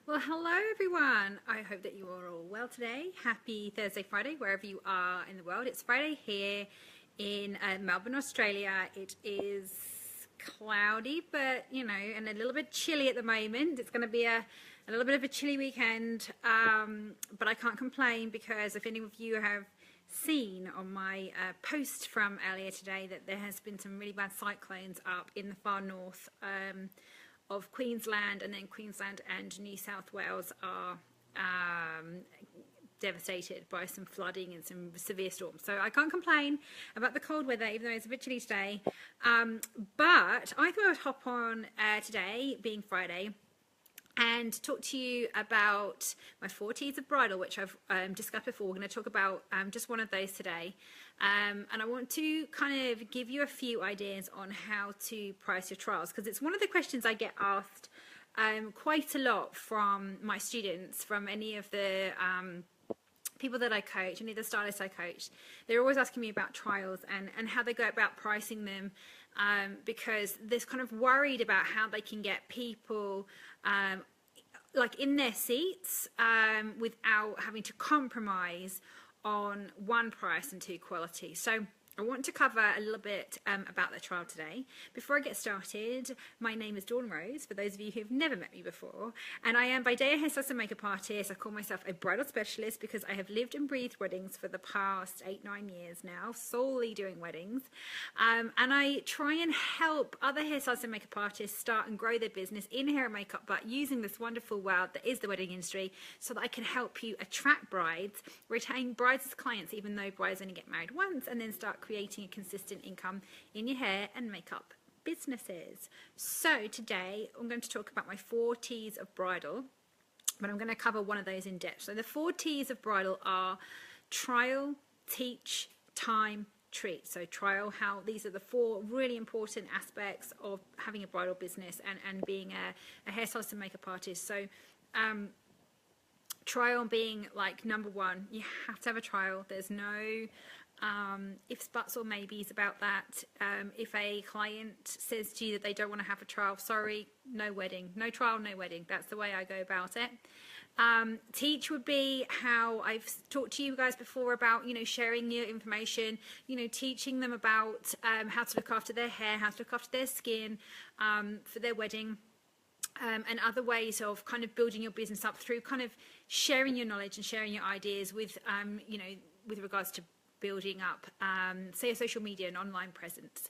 Well, hello everyone. I hope that you are all well today. Happy Thursday, Friday, wherever you are in the world. It's Friday here in Melbourne, Australia. It is cloudy, but and a little bit chilly at the moment. It's going to be a little bit of a chilly weekend, but I can't complain because if any of you have seen on my post from earlier today that there has been some really bad cyclones up in the far north of Queensland, and then Queensland and New South Wales are devastated by some flooding and some severe storms. So I can't complain about the cold weather, even though it's a bit chilly today. But I thought I would hop on today, being Friday, and talk to you about my 4 T's of bridal, which I've discussed before. We're going to talk about just one of those today. And I want to kind of give you a few ideas on how to price your trials, because it's one of the questions I get asked quite a lot from my students, from any of the people that I coach, any of the stylists I coach. They're always asking me about trials and how they go about pricing them, because they're kind of worried about how they can get people like in their seats without having to compromise on one price and 2 quality. So I want to cover a little bit about the trial today. Before I get started, my name is Dawn Rose, for those of you who've never met me before, and I am by day a hairstylist and makeup artist. I call myself a bridal specialist because I have lived and breathed weddings for the past 8-9 years now, solely doing weddings, and I try and help other hairstylists and makeup artists start and grow their business in hair and makeup, but using this wonderful world that is the wedding industry, so that I can help you attract brides, retain brides as clients, even though brides only get married once, and then start creating a consistent income in your hair and makeup businesses. So today I'm going to talk about my 4 T's of bridal, but I'm going to cover one of those in depth. So the 4 T's of bridal are trial, teach, time, treat. So trial, how these are the 4 really important aspects of having a bridal business and being a hairstylist and makeup artist. So trial being like number 1, you have to have a trial. There's no ifs, buts or maybes about that. If a client says to you that they don't want to have a trial, sorry, no wedding. No trial, no wedding. That's the way I go about it. Teach would be how I've talked to you guys before about, sharing your information, teaching them about how to look after their hair, how to look after their skin for their wedding. And other ways of kind of building your business up through kind of sharing your knowledge and sharing your ideas with, with regards to building up, say, a social media and online presence.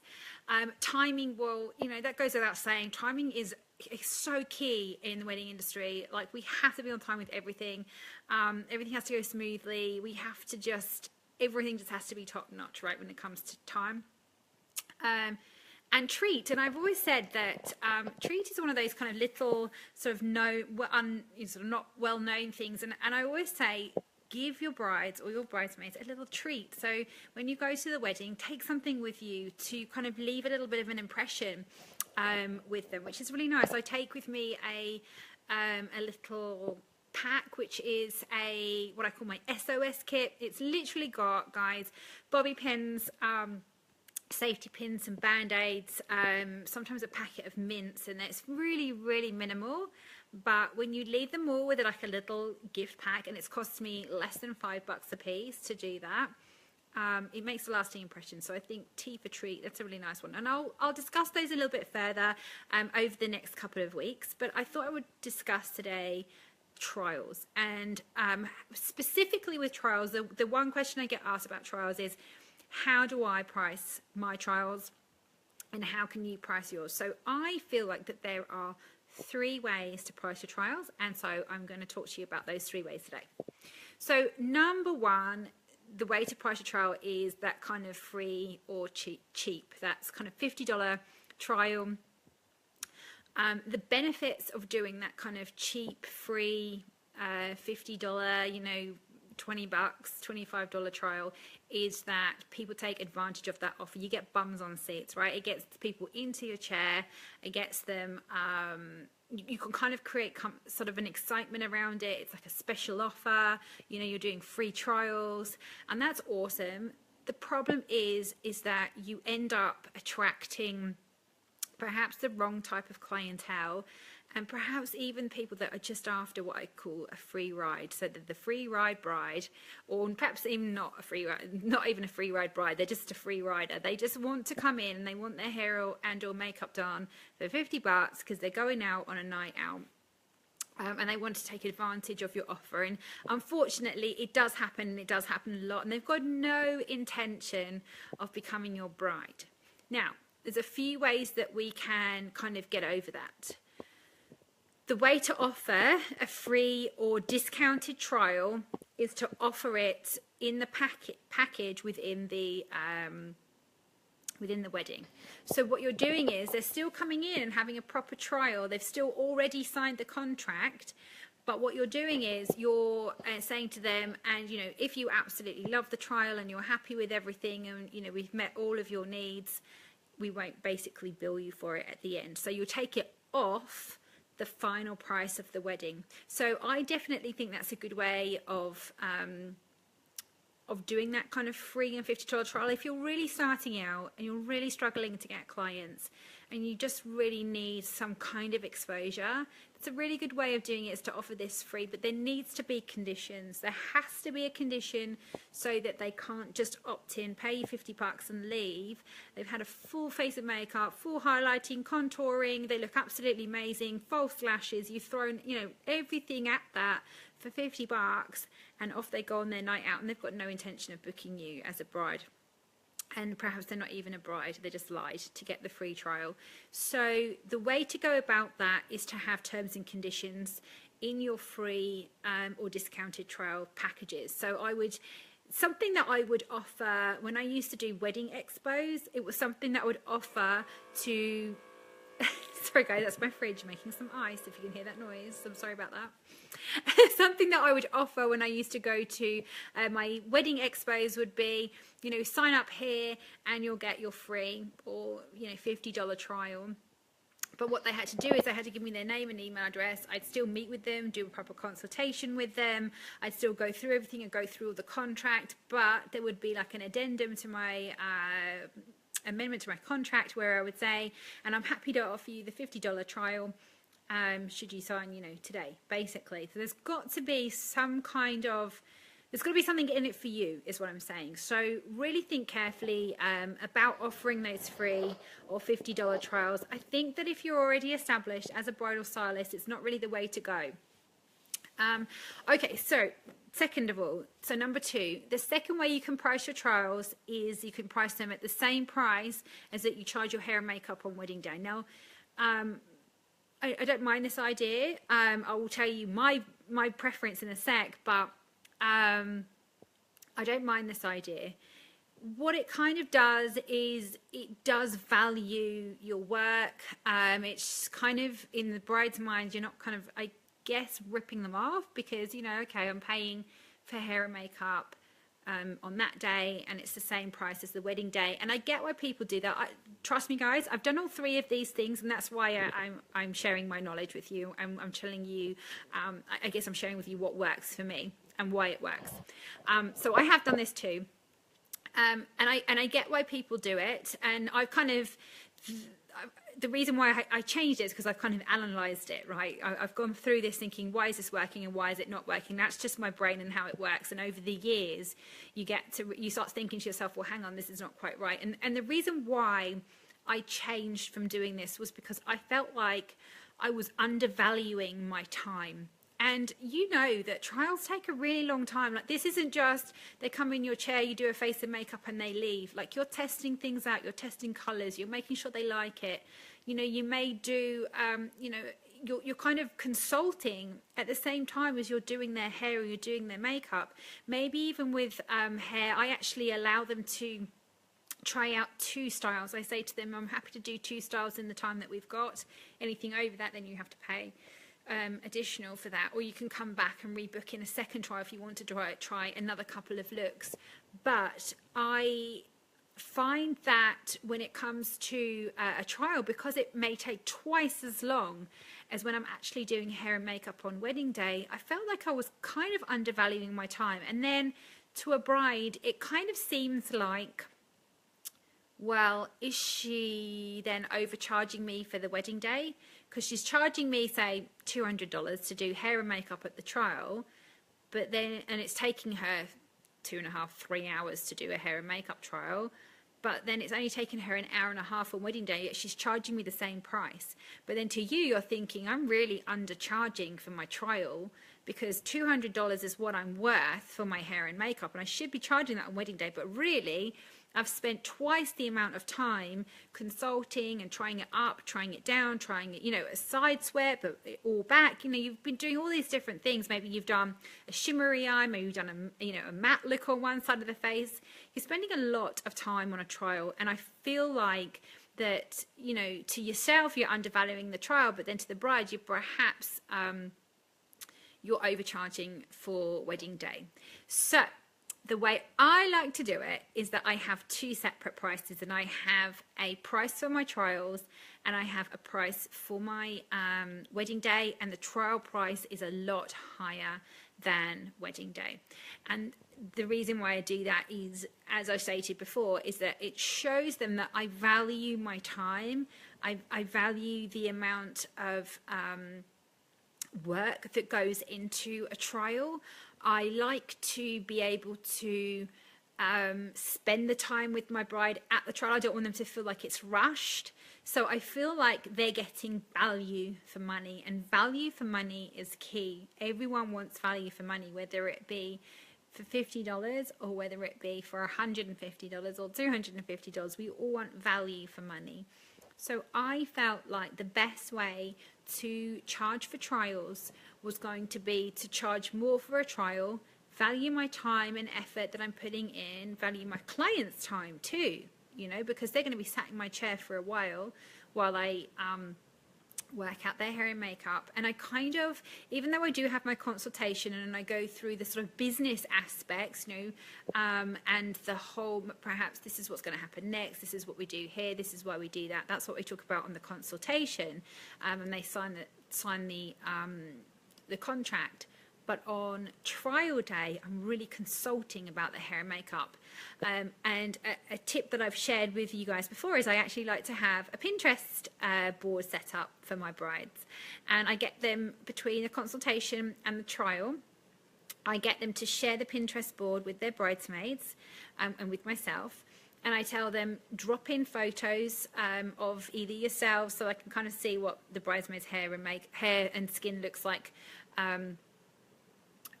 Timing, well, that goes without saying. Timing is so key in the wedding industry. Like, we have to be on time with everything. Everything has to go smoothly. Everything just has to be top notch, right, when it comes to time. And treat, and I've always said that treat is one of those kind of little sort of not well-known things, and I always say, give your brides or your bridesmaids a little treat. So when you go to the wedding, take something with you to kind of leave a little bit of an impression with them, which is really nice. I take with me a little pack, which is what I call my SOS kit. It's literally got, guys, bobby pins, safety pins, some band-aids, sometimes a packet of mints, and it's really, really minimal. But when you leave them all with like a little gift pack, and it's cost me less than $5 a piece to do that, it makes a lasting impression. So I think T for treat, that's a really nice one. And I'll discuss those a little bit further over the next couple of weeks. But I thought I would discuss today trials. And specifically with trials, the one question I get asked about trials is, how do I price my trials and how can you price yours? So I feel like that there are 3 ways to price your trials, and so I'm going to talk to you about those 3 ways today. So number 1, the way to price your trial is that kind of free or cheap. That's kind of $50 trial. The benefits of doing that kind of cheap, free, $50, $20, $25 trial is that people take advantage of that offer. You get bums on seats, right? It gets people into your chair. It gets them, you can kind of create sort of an excitement around it. It's like a special offer. You're doing free trials, and that's awesome. The problem is that you end up attracting perhaps the wrong type of clientele, and perhaps even people that are just after what I call a free ride. So the free ride bride, or perhaps even not a free ride, not even a free ride bride, they're just a free rider. They just want to come in and they want their hair or makeup done for $50 because they're going out on a night out. And they want to take advantage of your offer. And unfortunately, it does happen, and it does happen a lot. And they've got no intention of becoming your bride. Now, there's a few ways that we can kind of get over that. The way to offer a free or discounted trial is to offer it in the package within the wedding. So what you're doing is they're still coming in and having a proper trial. They've still already signed the contract, but what you're doing is you're saying to them, and if you absolutely love the trial and you're happy with everything, and we've met all of your needs, we won't basically bill you for it at the end. So you'll take it off the final price of the wedding. So I definitely think that's a good way of doing that kind of free and $50 trial. If you're really starting out and you're really struggling to get clients and you just really need some kind of exposure, it's a really good way of doing it is to offer this free, but there needs to be conditions. There has to be a condition so that they can't just opt in, pay you $50 and leave. They've had a full face of makeup, full highlighting, contouring, they look absolutely amazing, false lashes, you've thrown everything at that for $50, and off they go on their night out, and they've got no intention of booking you as a bride. And perhaps they're not even a bride, they just lied to get the free trial. So the way to go about that is to have terms and conditions in your free or discounted trial packages. So something that I would offer when I used to do wedding expos, it was something that I would offer to sorry guys, that's my fridge making some ice, if you can hear that noise. I'm sorry about that. Something that I would offer when I used to go to my wedding expos would be, sign up here and you'll get your free or, $50 trial. But what they had to do is they had to give me their name and email address. I'd still meet with them, do a proper consultation with them. I'd still go through everything and go through all the contract, but there would be like an addendum to my amendment to my contract where I would say, and I'm happy to offer you the $50 trial should you sign, today, basically. So there's got to be some kind of, there's got to be something in it for you, is what I'm saying. So really think carefully about offering those free or $50 trials. I think that if you're already established as a bridal stylist, it's not really the way to go. Okay, so second of all, so number 2, the second way you can price your trials is you can price them at the same price as that you charge your hair and makeup on wedding day. Now, I don't mind this idea. I will tell you my preference in a sec, but I don't mind this idea. What it kind of does is it does value your work. It's kind of in the bride's mind, you're not kind of, I guess, ripping them off because, okay, I'm paying for hair and makeup on that day and it's the same price as the wedding day. And I get why people do that. Trust me, guys, I've done all 3 of these things, and that's why I'm sharing my knowledge with you. I'm telling you, I guess I'm sharing with you what works for me and why it works. So I have done this too. And I get why people do it. And I've kind of, the reason why I changed it is because I've kind of analysed it, right? I've gone through this thinking, why is this working and why is it not working? That's just my brain and how it works. And over the years, you start thinking to yourself, well, hang on, this is not quite right. And the reason why I changed from doing this was because I felt like I was undervaluing my time. And you know that trials take a really long time. Like, this isn't just they come in your chair, you do a face and makeup and they leave. Like, you're testing things out, you're testing colours, you're making sure they like it. You may do, you're kind of consulting at the same time as you're doing their hair or you're doing their makeup. Maybe even with hair, I actually allow them to try out 2 styles. I say to them, I'm happy to do 2 styles in the time that we've got. Anything over that, then you have to pay additional for that, or you can come back and rebook in a second try if you want to try another couple of looks. But I find that when it comes to a trial, because it may take twice as long as when I'm actually doing hair and makeup on wedding day, I felt like I was kind of undervaluing my time. And then to a bride, it kind of seems like, well, is she then overcharging me for the wedding day? because she's charging me, say, $200 to do hair and makeup at the trial, but then, and it's taking her 2.5, 3 hours to do a hair and makeup trial, but then it's only taken her an hour and a half on wedding day, yet she's charging me the same price. But then to you, you're thinking, I'm really undercharging for my trial because $200 is what I'm worth for my hair and makeup, and I should be charging that on wedding day, but really, I've spent twice the amount of time consulting and trying it up, trying it down, trying it, a side sweep, all back. You've been doing all these different things. Maybe you've done a shimmery eye, maybe you've done a matte look on one side of the face. You're spending a lot of time on a trial, and I feel like that, to yourself, you're undervaluing the trial, but then to the bride, you perhaps, you're overcharging for wedding day. So, the way I like to do it is that I have two separate prices, and I have a price for my trials and I have a price for my wedding day, and the trial price is a lot higher than wedding day. And the reason why I do that is, as I stated before, is that it shows them that I value my time, I value the amount of work that goes into a trial. I like to be able to spend the time with my bride at the trial. I don't want them to feel like it's rushed. So I feel like they're getting value for money, and value for money is key. Everyone wants value for money, whether it be for $50 or whether it be for $150 or $250. We all want value for money. So I felt like the best way to charge for trials was going to be to charge more for a trial, value my time and effort that I'm putting in, value my clients' time too, because they're going to be sat in my chair for a while I work out their hair and makeup. And I kind of, even though I do have my consultation and I go through the sort of business aspects, and the whole, perhaps this is what's going to happen next, this is what we do here, this is why we do that, that's what we talk about on the consultation, and they sign the contract. But on trial day, I'm really consulting about the hair and makeup. And a tip that I've shared with you guys before is I actually like to have a Pinterest board set up for my brides. And I get them between the consultation and the trial. I get them to share the Pinterest board with their bridesmaids and with myself. And I tell them, drop in photos of either yourselves, so I can kind of see what the bridesmaid's hair and skin looks like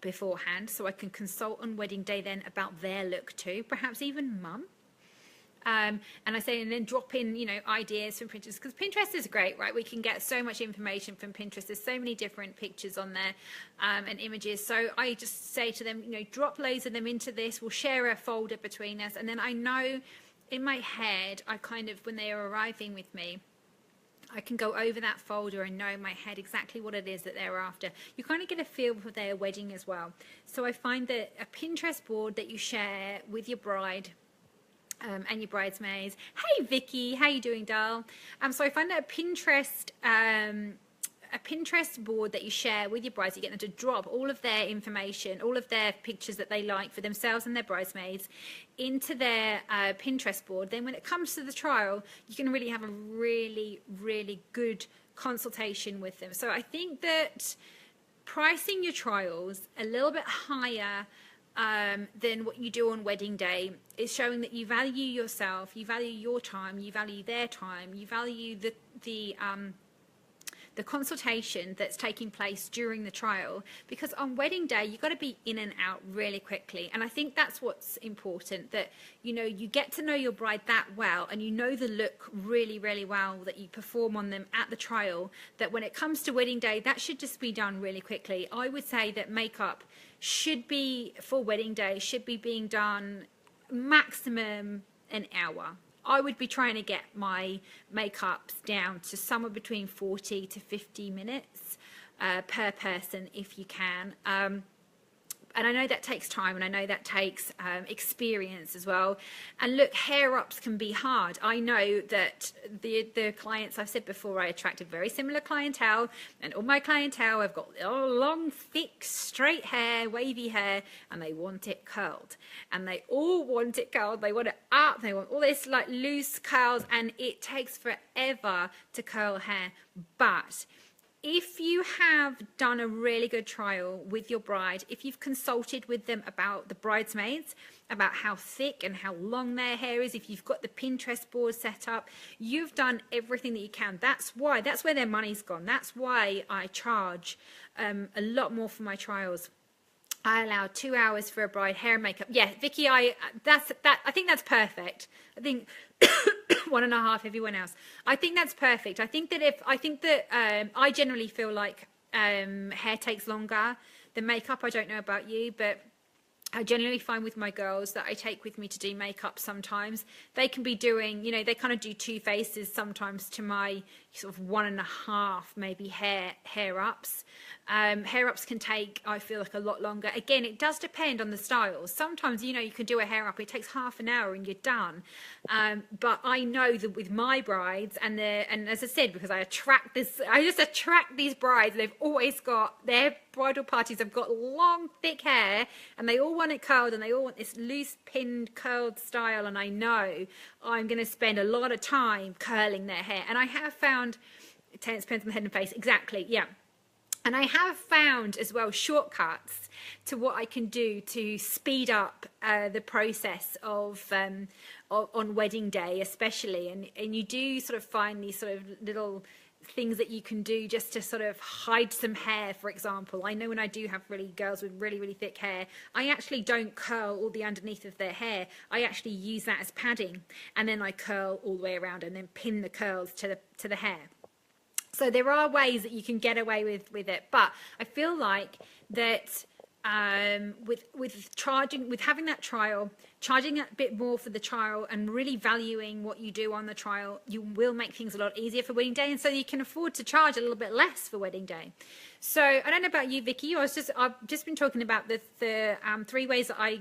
beforehand, so I can consult on wedding day then about their look too, perhaps even mum. And I say, and then drop in, ideas from Pinterest, because Pinterest is great, right? We can get so much information from Pinterest. There's so many different pictures on there and images. So I just say to them, drop loads of them into this. We'll share a folder between us. And then I know in my head, I kind of, when they are arriving with me, I can go over that folder and know in my head exactly what it is that they're after. You kind of get a feel for their wedding as well. So I find that a Pinterest board that you share with your bride and your bridesmaids. Hey Vicky, how you doing, doll? So I find that a Pinterest board that you share with your brides, you get them to drop all of their information, all of their pictures that they like for themselves and their bridesmaids into their Pinterest board. Then when it comes to the trial, you can really have a really, really good consultation with them. So I think that pricing your trials a little bit higher than what you do on wedding day is showing that you value yourself, you value your time, you value their time, you value the consultation that's taking place during the trial, because on wedding day you've got to be in and out really quickly. And I think that's what's important, that you get to know your bride that well, and you know the look really, really well, that you perform on them at the trial, that when it comes to wedding day, that should just be done really quickly. I would say that makeup should be, for wedding day, should be being done maximum an hour. I would be trying to get my makeups down to somewhere between 40 to 50 minutes per person if you can. and I know that takes time, and I know that takes experience as well. And look, hair ups can be hard. I know that the clients, I've said before, I attract a very similar clientele, and all my clientele have got long, thick, straight hair, wavy hair, and they want it curled. And they all want it curled. They want it up. They want all this like loose curls, and it takes forever to curl hair. But if you have done a really good trial with your bride, if you've consulted with them about the bridesmaids, about how thick and how long their hair is, if you've got the Pinterest board set up, you've done everything that you can. That's where their money's gone. That's why I charge a lot more for my trials. I allow 2 hours for a bride hair and makeup. Yeah, Vicky, I think that's perfect. I think 1.5 everyone else. I think that's perfect. I think that I generally feel like hair takes longer than makeup. I don't know about you, but I generally find with my girls that I take with me to do makeup sometimes, they can be doing, they kind of do 2 faces sometimes to my sort of 1.5 maybe hair ups. Hair ups can take, I feel like, a lot longer. Again, it does depend on the styles. Sometimes, you can do a hair up, it takes half an hour and you're done. But I know that with my brides, and as I said, because I just attract these brides, they've always got, their bridal parties have got long, thick hair, and they all want it curled, and they all want this loose, pinned, curled style, and I know I'm going to spend a lot of time curling their hair. And I have found, it depends on the head and face, exactly, yeah. And I have found as well shortcuts to what I can do to speed up the process of on wedding day, especially. And you do sort of find these sort of little things that you can do just to sort of hide some hair, for example. I know when I do have girls with really, really thick hair, I actually don't curl all the underneath of their hair. I actually use that as padding, and then I curl all the way around and then pin the curls to the hair. So there are ways that you can get away with it, but I feel like that with having that trial, charging a bit more for the trial, and really valuing what you do on the trial, you will make things a lot easier for wedding day, and so you can afford to charge a little bit less for wedding day. So I don't know about you, Vicky. I've just been talking about the 3 ways that I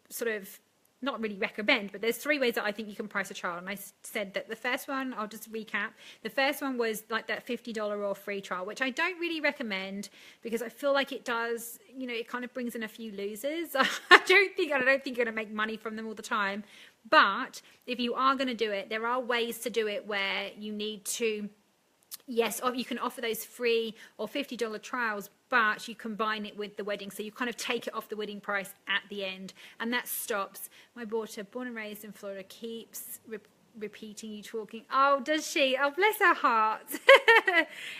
sort of not really recommend, but there's 3 ways that I think you can price a trial. And I said that the first one, I'll just recap. The first one was like that $50 or free trial, which I don't really recommend because I feel like it does, it kind of brings in a few losers. I don't think you're going to make money from them all the time. But if you are going to do it, there are ways to do it where you need to, yes, you can offer those free or $50 trials, but you combine it with the wedding. So you kind of take it off the wedding price at the end. And that stops. My daughter, born and raised in Florida, keeps repeating you talking. Oh, does she? Oh, bless her heart.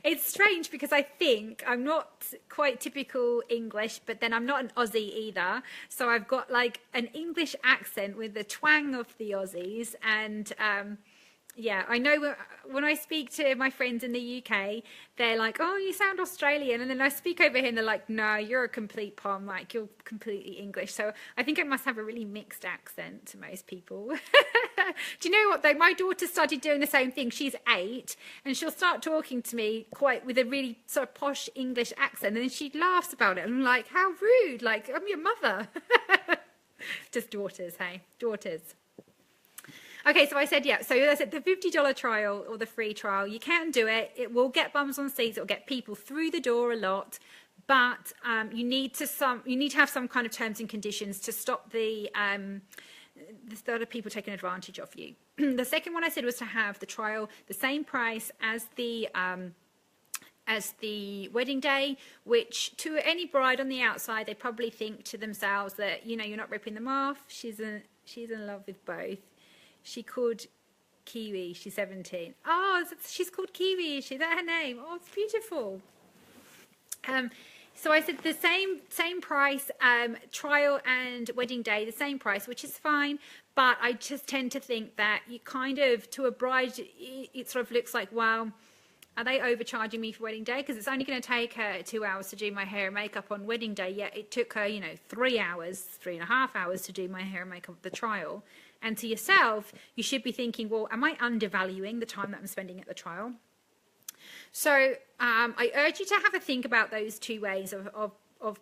It's strange because I think I'm not quite typical English, but then I'm not an Aussie either. So I've got like an English accent with the twang of the Aussies. And yeah, I know when I speak to my friends in the UK, they're like, oh, you sound Australian. And then I speak over here and they're like, no, you're a complete Pom, like you're completely English. So I think I must have a really mixed accent to most people. Do you know what though? My daughter started doing the same thing. She's 8 and she'll start talking to me quite with a really sort of posh English accent. And then she laughs about it. And I'm like, how rude. Like, I'm your mother. Just daughters, hey, daughters. Okay, so I said, yeah, so I said the $50 trial or the free trial, you can do it. It will get bums on seats. It will get people through the door a lot. But you need to have some kind of terms and conditions to stop the other people taking advantage of you. The second one I said was to have the trial the same price as the wedding day, which to any bride on the outside, they probably think to themselves that, you're not ripping them off. She's in love with both. She called Kiwi. She's 17. Oh, she's called Kiwi. Is that her name? Oh, it's beautiful. So I said the same price, trial and wedding day, the same price, which is fine. But I just tend to think that you kind of, to a bride, it sort of looks like, well, are they overcharging me for wedding day? Because it's only going to take her 2 hours to do my hair and makeup on wedding day. Yet it took her, 3 hours, 3.5 hours to do my hair and makeup at the trial. And to yourself, you should be thinking, well, am I undervaluing the time that I'm spending at the trial? So I urge you to have a think about those 2 ways of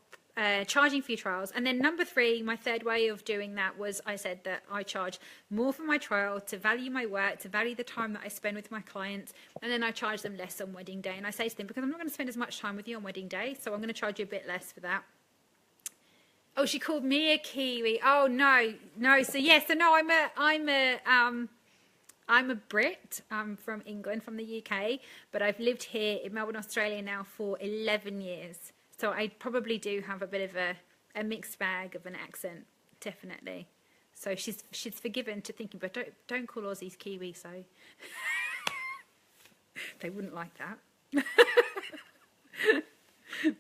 charging for your trials. And then number 3, my third way of doing that was I said that I charge more for my trial to value my work, to value the time that I spend with my clients, and then I charge them less on wedding day. And I say to them, because I'm not going to spend as much time with you on wedding day, so I'm going to charge you a bit less for that. Oh, she called me a Kiwi. Oh no. So yes, so no, I'm a Brit. I'm from England, from the UK, but I've lived here in Melbourne, Australia now for 11 years. So I probably do have a bit of a mixed bag of an accent, definitely. So she's forgiven to thinking, but don't call Aussies Kiwi, so they wouldn't like that.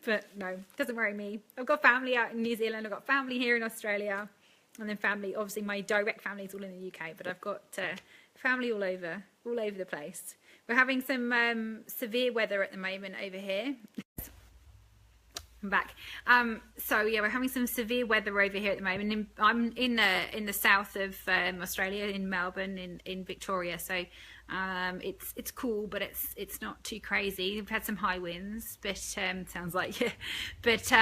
But no, doesn't worry me. I've got family out in New Zealand. I've got family here in Australia, and then family. Obviously, my direct family is all in the UK, but I've got family all over the place. We're having some severe weather at the moment over here. I'm back. So yeah, we're having some severe weather over here at the moment. I'm in the south of Australia, in Melbourne, in Victoria. So it's cool, but it's not too crazy. We've had some high winds, but sounds like yeah. But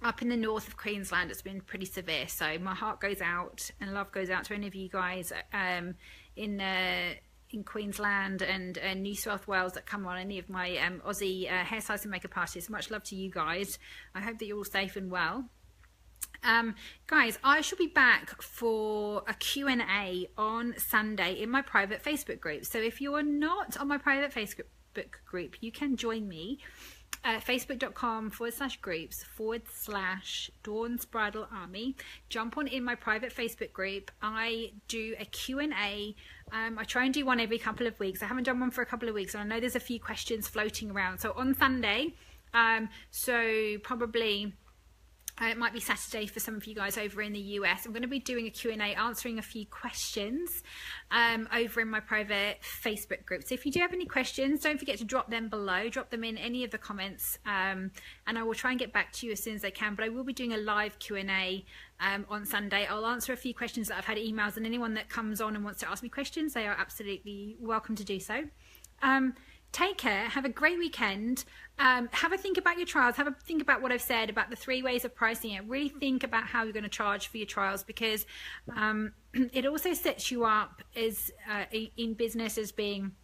up in the north of Queensland, it's been pretty severe. So my heart goes out and love goes out to any of you guys in Queensland and New South Wales that come on any of my Aussie hairstyles and makeup artists. Much love to you guys. I hope that you're all safe and well. Guys, I shall be back for a Q&A on Sunday in my private Facebook group. So if you are not on my private Facebook group, you can join me at facebook.com/groups/Dawn's Bridal Army. Jump on in my private Facebook group. I do a Q&A. I try and do one every couple of weeks. I haven't done one for a couple of weeks, and I know there's a few questions floating around. So on Sunday, so probably it might be Saturday for some of you guys over in the US. I'm going to be doing a Q&A, answering a few questions over in my private Facebook group. So if you do have any questions, don't forget to drop them below. Drop them in any of the comments, and I will try and get back to you as soon as I can. But I will be doing a live Q&A on Sunday. I'll answer a few questions that I've had emails, and anyone that comes on and wants to ask me questions, they are absolutely welcome to do so. Take care. Have a great weekend. Have a think about your trials. Have a think about what I've said about the 3 ways of pricing it. Really think about how you're going to charge for your trials, because it also sets you up as in business as being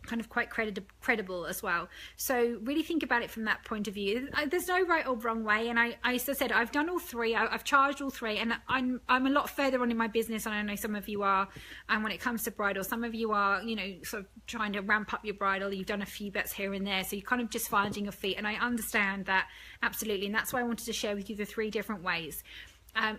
kind of quite credible as well. So really think about it from that point of view. There's no right or wrong way, and as I said, I've done all 3. I've charged all 3, and I'm a lot further on in my business, and I know some of you are. And when it comes to bridal, some of you are, you know, sort of trying to ramp up your bridal. You've done a few bets here and there, so you're kind of just finding your feet, and I understand that absolutely. And that's why I wanted to share with you the 3 different ways.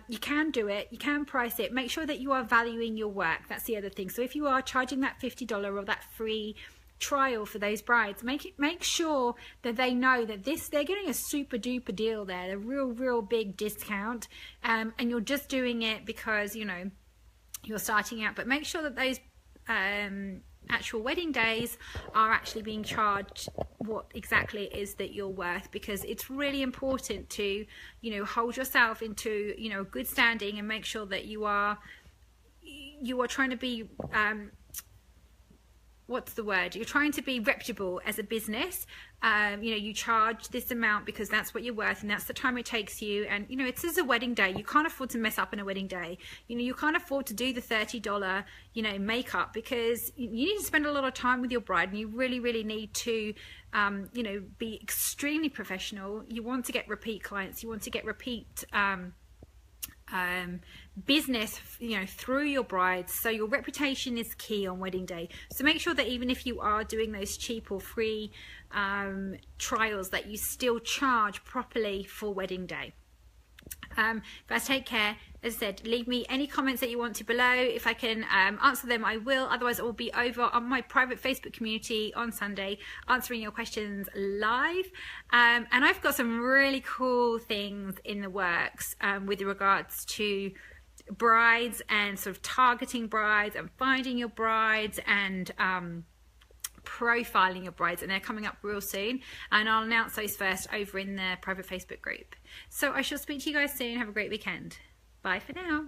You can do it, you can price it. Make sure that you are valuing your work. That's the other thing. So if you are charging that $50 or that free trial for those brides, make sure that they know that they're getting a super duper deal there, a real big discount, and you're just doing it because, you know, you're starting out. But make sure that those actual wedding days are actually being charged what exactly it is that you're worth, because it's really important to, you know, hold yourself into, you know, a good standing, and make sure that you are trying to be what's the word? You're trying to be reputable as a business. You know, you charge this amount because that's what you're worth, and that's the time it takes you. And, you know, it's as a wedding day. You can't afford to mess up in a wedding day. You know, you can't afford to do the $30, you know, makeup, because you need to spend a lot of time with your bride, and you really need to, you know, be extremely professional. You want to get repeat clients. You want to get repeat business, you know, through your brides. So your reputation is key on wedding day. So make sure that even if you are doing those cheap or free trials, that you still charge properly for wedding day. Guys, take care. As I said, leave me any comments that you want to below. If I can answer them, I will. Otherwise, it will be over on my private Facebook community on Sunday, answering your questions live. And I've got some really cool things in the works with regards to brides, and sort of targeting brides, and finding your brides, and profiling your brides, and they're coming up real soon, and I'll announce those first over in the private Facebook group. So I shall speak to you guys soon. Have a great weekend. Bye for now.